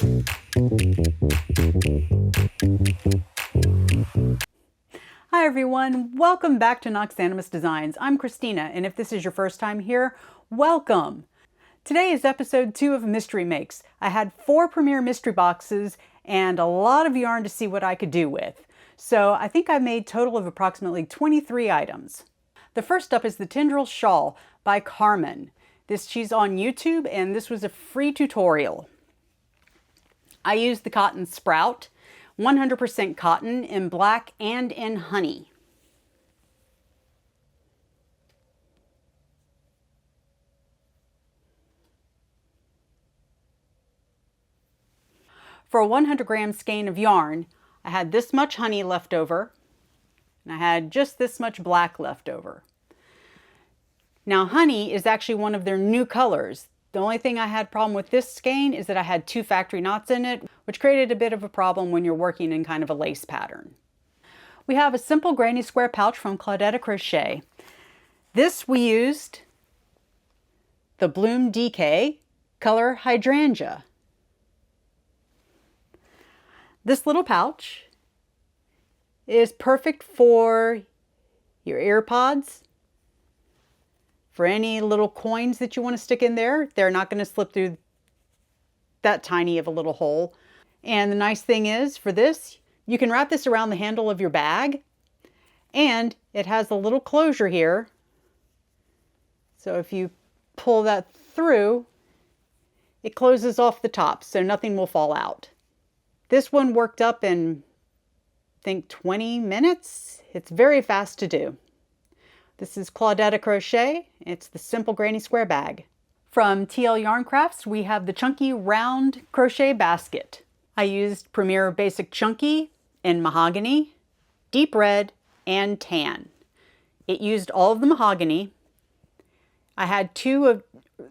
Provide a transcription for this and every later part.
Hi everyone, welcome back to Noxanimous Designs. I'm Christina, and if this is your first time here, welcome! Today is episode 2 of Mystery Makes. I had 4 Premier mystery boxes and a lot of yarn to see what I could do with. So I think I made a total of approximately 23 items. The first up is the Tendril Shawl by Carmen. She's on YouTube, and this was a free tutorial. I used the cotton sprout, 100% cotton in black and in honey. For a 100-gram skein of yarn, I had this much honey left over, and I had just this much black left over. Now honey is actually one of their new colors. The only thing I had problem with this skein is that I had 2 factory knots in it, which created a bit of a problem when you're working in kind of a lace pattern. We have a simple granny square pouch from Claudette Crochet. This we used the Bloom DK color Hydrangea. This little pouch is perfect for your ear pods, for any little coins that you want to stick in there. They're not going to slip through that tiny of a little hole. And the nice thing is, for this, you can wrap this around the handle of your bag, and it has a little closure here. So if you pull that through, it closes off the top, so nothing will fall out. This one worked up in, I think, 20 minutes. It's very fast to do. This is Claudette Crochet. It's the simple granny square bag. From TL Yarn Crafts, we have the chunky round crochet basket. I used Premier Basic Chunky in mahogany, deep red, and tan. It used all of the mahogany. I had 2 of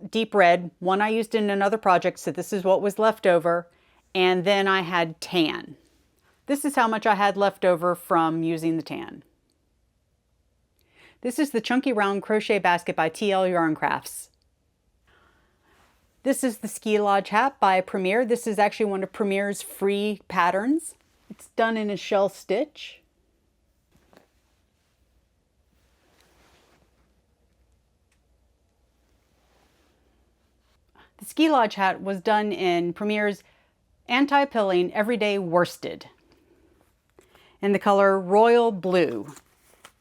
deep red. One I used in another project, so this is what was left over. And then I had tan. This is how much I had left over from using the tan. This is the Chunky Round Crochet Basket by TL Yarn Crafts. This is the Ski Lodge Hat by Premier. This is actually one of Premier's free patterns. It's done in a shell stitch. The Ski Lodge Hat was done in Premier's Anti-Pilling Everyday Worsted in the color Royal Blue.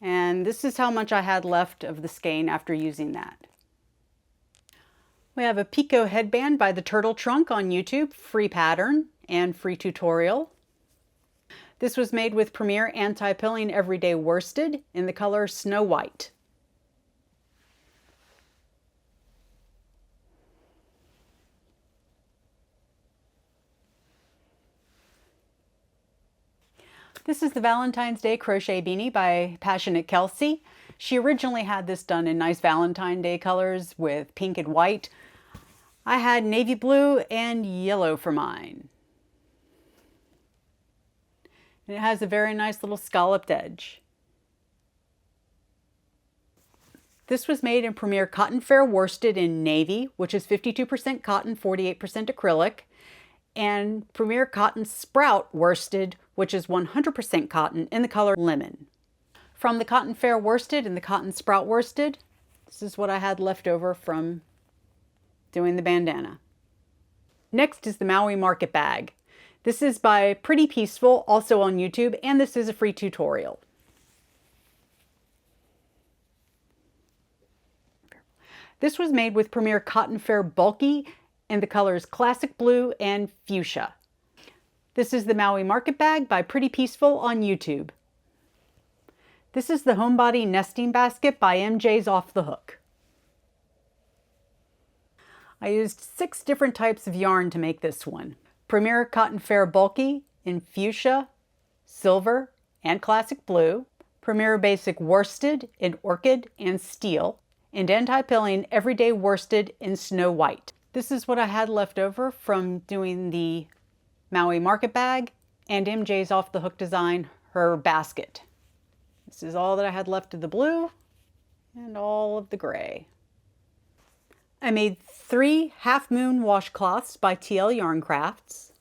And this is how much I had left of the skein after using that. We have a Picot Headband by the Turtle Trunk on YouTube, free pattern and free tutorial. This was made with Premier Anti-Pilling Everyday Worsted in the color Snow White. This is the Valentine's Day Crochet Beanie by Passionate Kelsey. She originally had this done in nice Valentine Day colors with pink and white. I had navy blue and yellow for mine. And it has a very nice little scalloped edge. This was made in Premier Cotton Fair Worsted in navy, which is 52% cotton, 48% acrylic, and Premier Cotton Sprout Worsted, which is 100% cotton in the color Lemon. From the Cotton Fair Worsted and the Cotton Sprout Worsted, this is what I had left over from doing the bandana. Next is the Maui Market Bag. This is by Pretty Peaceful, also on YouTube, and this is a free tutorial. This was made with Premier Cotton Fair Bulky in the colors Classic Blue and Fuchsia. This is the Maui Market Bag by Pretty Peaceful on YouTube. This is the Homebody Nesting Basket by MJ's Off the Hook. I used 6 different types of yarn to make this one. Premier Cotton Fair Bulky in Fuchsia, Silver, and Classic Blue. Premier Basic Worsted in Orchid and Steel. And Anti-Pilling Everyday Worsted in Snow White. This is what I had left over from doing the Maui Market Bag and MJ's Off the Hook design, her basket. This is all that I had left of the blue and all of the gray. I made 3 Half Moon washcloths by TL Yarn Crafts.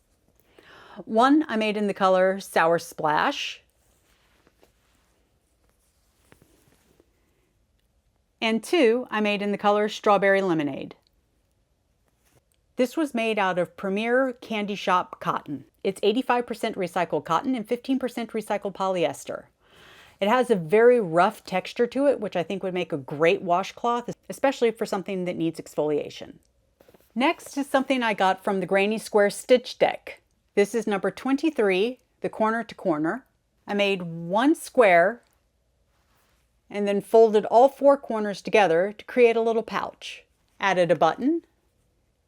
One I made in the color Sour Splash. And two I made in the color Strawberry Lemonade. This was made out of Premier Candy Shop cotton. It's 85% recycled cotton and 15% recycled polyester. It has a very rough texture to it, which I think would make a great washcloth, especially for something that needs exfoliation. Next is something I got from the Granny Square Stitch Deck. This is number 23, the corner to corner. I made one square and then folded all four corners together to create a little pouch. Added a button,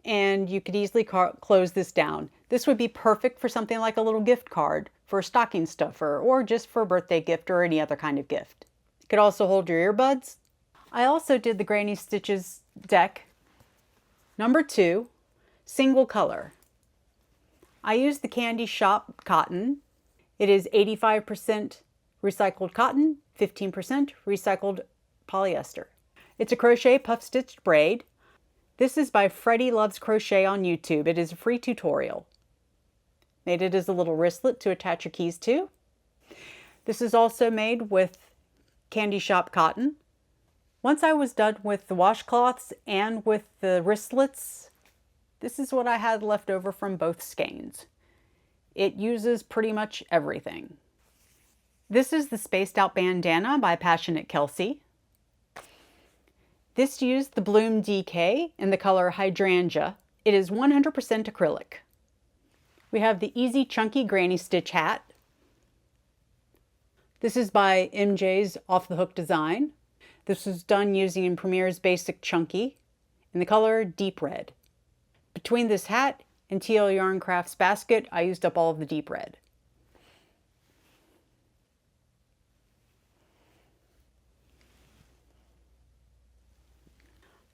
and you could easily close this down. This would be perfect for something like a little gift card, for a stocking stuffer, or just for a birthday gift or any other kind of gift. It could also hold your earbuds. I also did the Granny Stitches deck, number 2, single color. I used the Candy Shop cotton. It is 85% recycled cotton, 15% recycled polyester. It's a crochet puff stitched braid. This is by Freddie Loves Crochet on YouTube. It is a free tutorial. Made it as a little wristlet to attach your keys to. This is also made with Candy Shop cotton. Once I was done with the washcloths and with the wristlets, this is what I had left over from both skeins. It uses pretty much everything. This is the Spaced Out Bandana by Passionate Kelsey. This used the Bloom DK in the color Hydrangea. It is 100% acrylic. We have the Easy Chunky Granny Stitch Hat. This is by MJ's Off the Hook Design. This was done using Premier's Basic Chunky in the color Deep Red. Between this hat and TL Yarn Crafts basket, I used up all of the deep red.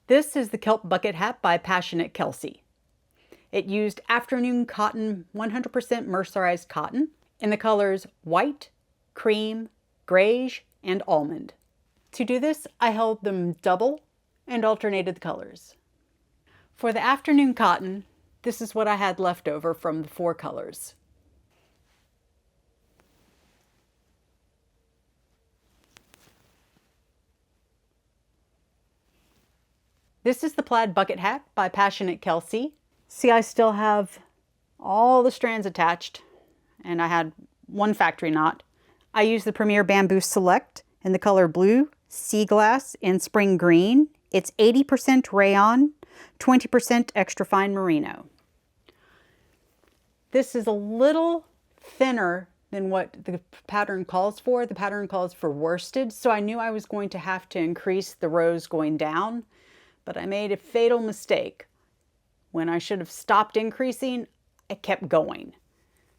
This is the Kelp Bucket Hat by Passionate Kelsey. It used afternoon cotton, 100% mercerized cotton in the colors white, cream, greige, and almond. To do this, I held them double and alternated the colors. For the afternoon cotton, this is what I had left over from the 4 colors. This is the Plaid Bucket Hat by Passionate Kelsey. See, I still have all the strands attached, and I had one factory knot. I used the Premier Bamboo Select in the color blue, sea glass, and spring green. It's 80% rayon, 20% extra fine merino. This is a little thinner than what the pattern calls for. The pattern calls for worsted, so I knew I was going to have to increase the rows going down. But I made a fatal mistake. When I should have stopped increasing, I kept going.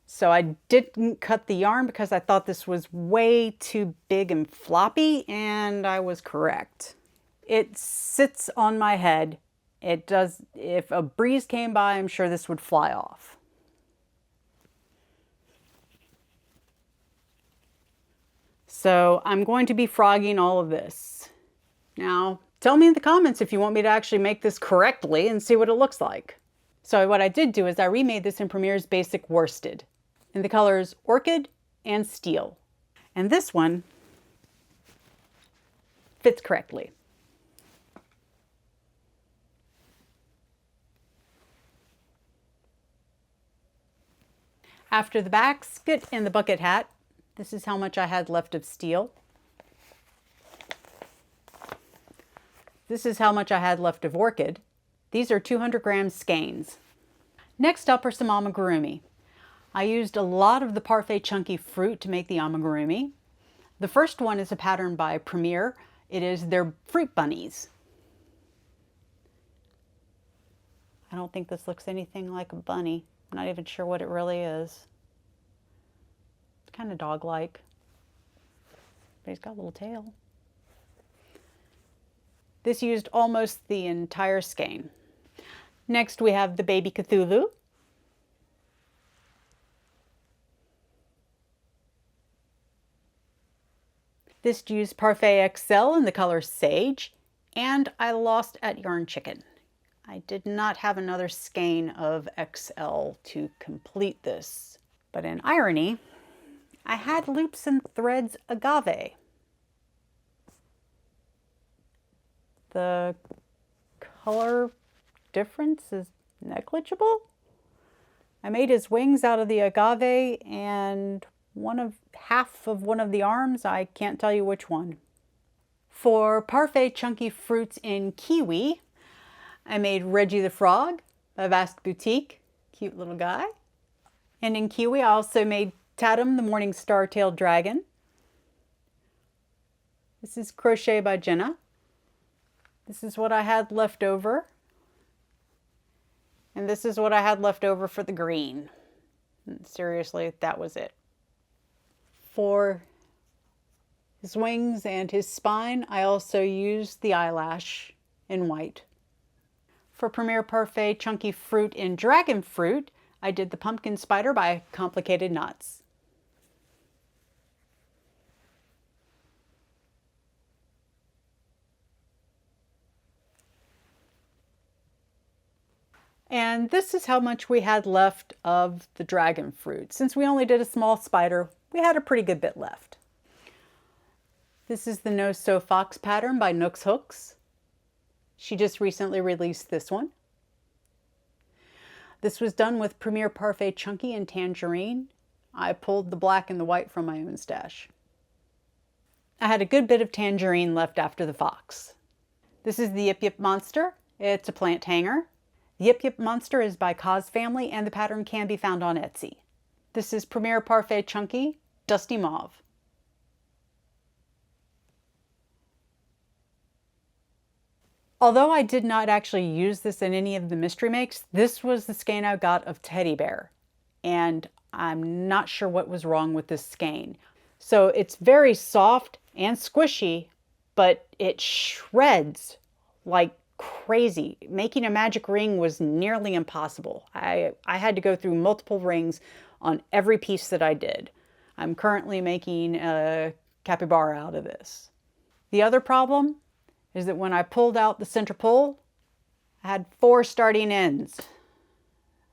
So I didn't cut the yarn because I thought this was way too big and floppy, and I was correct. It sits on my head. It does, if a breeze came by, I'm sure this would fly off. So I'm going to be frogging all of this. Now, tell me in the comments if you want me to actually make this correctly and see what it looks like. So what I did do is I remade this in Premier's Basic Worsted in the colors Orchid and Steel. And this one fits correctly. After the basket and the bucket hat, this is how much I had left of steel. This is how much I had left of orchid. These are 200 gram skeins. Next up are some amigurumi. I used a lot of the Parfait Chunky Fruit to make the amigurumi. The first one is a pattern by Premier. It is their fruit bunnies. I don't think this looks anything like a bunny. I'm not even sure what it really is. It's kind of dog-like, but he's got a little tail. This used almost the entire skein. Next we have the baby Cthulhu. This used Parfait XL in the color Sage, and I lost at Yarn Chicken. I did not have another skein of XL to complete this. But in irony, I had loops and threads agave. The color difference is negligible. I made his wings out of the agave and half of one of the arms. I can't tell you which one. For parfait chunky fruits in kiwi, I made Reggi the Frog by Basque Boutique. Cute little guy. And in kiwi, I also made Tatum, the Morningstar tailed dragon. This is Crochet by Jenna. This is what I had left over. And this is what I had left over for the green. And seriously, that was it. For his wings and his spine, I also used the eyelash in white. For Premier Parfait Chunky Fruit in Dragon Fruit, I did the Pumpkin Spider by Complicated Knots. And this is how much we had left of the dragon fruit. Since we only did a small spider, we had a pretty good bit left. This is the No Sew Fox pattern by Nooks Hooks. She just recently released this one. This was done with Premier Parfait Chunky and Tangerine. I pulled the black and the white from my own stash. I had a good bit of tangerine left after the fox. This is the Yip Yip Monster. It's a plant hanger. The Yip Yip Monster is by Cause Family and the pattern can be found on Etsy. This is Premier Parfait Chunky, Dusty Mauve. Although I did not actually use this in any of the mystery makes, this was the skein I got of Teddy Bear. And I'm not sure what was wrong with this skein. So it's very soft and squishy, but it shreds like crazy. Making a magic ring was nearly impossible. I had to go through multiple rings on every piece that I did. I'm currently making a capybara out of this. The other problem is that when I pulled out the center pull, I had 4 starting ends.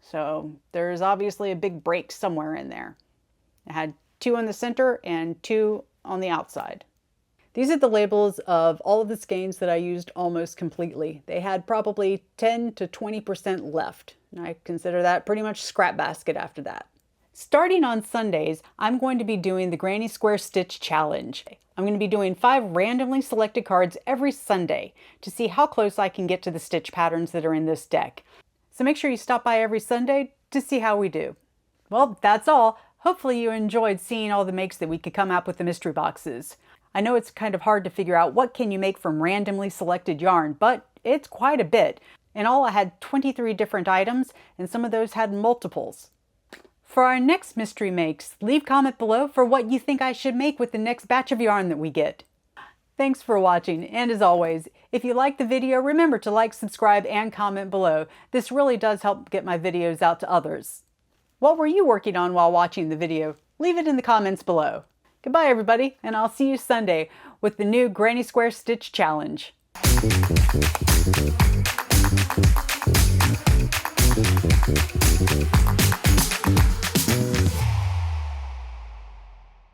So there's obviously a big break somewhere in there. I had 2 in the center and 2 on the outside. These are the labels of all of the skeins that I used almost completely. They had probably 10 to 20% left. And I consider that pretty much scrap basket after that. Starting on Sundays, I'm going to be doing the Granny Square Stitch Challenge. I'm going to be doing 5 randomly selected cards every Sunday to see how close I can get to the stitch patterns that are in this deck. So make sure you stop by every Sunday to see how we do. Well, that's all. Hopefully you enjoyed seeing all the makes that we could come up with the mystery boxes. I know it's kind of hard to figure out what can you make from randomly selected yarn, but it's quite a bit. In all, I had 23 different items, and some of those had multiples. For our next mystery makes, leave comment below for what you think I should make with the next batch of yarn that we get. Thanks for watching, and as always, if you liked the video, remember to like, subscribe, and comment below. This really does help get my videos out to others. What were you working on while watching the video? Leave it in the comments below. Goodbye everybody, and I'll see you Sunday with the new Granny Square Stitch Challenge.